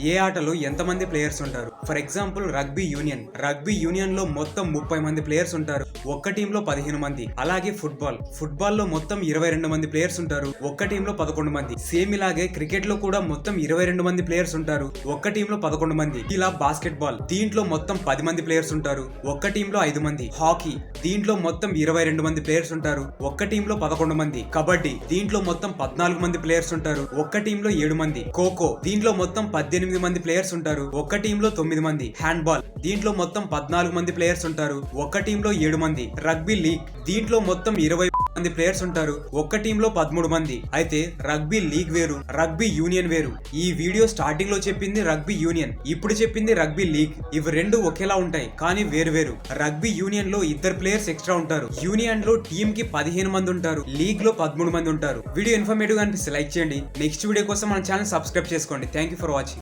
ఏ ఆటలో ఎంతమంది ప్లేయర్స్ ఉంటారు? ఫర్ ఎగ్జాంపుల్ రగ్బీ యూనియన్ లో మొత్తం 30 మంది ప్లేయర్స్ ఉంటారు, ఒక్క టీంలో 15 మంది. అలాగే ఫుట్బాల్ లో మొత్తం 22 మంది ప్లేయర్స్ ఉంటారు, ఒక్క టీంలో 11 మంది. సేమ్ ఇలాగే క్రికెట్ లో కూడా మొత్తం 22 మంది ప్లేయర్స్ ఉంటారు, ఒక్క టీంలో 11 మంది. ఇలా బాస్కెట్బాల్ దీంట్లో మొత్తం 10 మంది ప్లేయర్స్ ఉంటారు, ఒక్క టీంలో 5 మంది. హాకీ దీంట్లో మొత్తం 22 మంది ప్లేయర్స్ ఉంటారు, ఒక్క టీంలో 11 మంది. కబడ్డీ దీంట్లో మొత్తం 14 మంది ప్లేయర్స్ ఉంటారు, ఒక్క టీంలో 7 మంది. ఖోఖో దీంట్లో మొత్తం 18 మంది ప్లేయర్స్ ఉంటారు, ఒక్క టీంలో 9 మంది. హ్యాండ్బాల్ దీంట్లో మొత్తం 14 మంది ప్లేయర్స్ ఉంటారు, ఒక్క టీంలో 7 మంది. రగ్బీ లీగ్ దీంట్లో మొత్తం 20 మంది ప్లేయర్స్ ఉంటారు, ఒక్క టీంలో 13 మంది. అయితే రగ్బీ లీగ్ వేరు, రగ్బీ యూనియన్ వేరు. ఈ వీడియో స్టార్టింగ్ లో చెప్పింది రగ్బీ యూనియన్, ఇప్పుడు చెప్పింది రగ్బీ లీగ్. ఇవి రెండు ఒకేలా ఉంటాయి కానీ వేరు. రగ్బీ యూనియన్ లో 2 ప్లేయర్స్ ఎక్స్ట్రా ఉంటారు, యూనియన్ లో టీమ్ కి 15 మంది ఉంటారు, లీగ్ లో 13 మంది ఉంటారు. వీడియో ఇన్ఫర్మేటివ్ గా అనిపిస్తే లైక్ చేయండి. నెక్స్ట్ వీడియో కోసం మన ఛానల్ సబ్స్క్రైబ్ చేసుకోండి. Thank you for watching.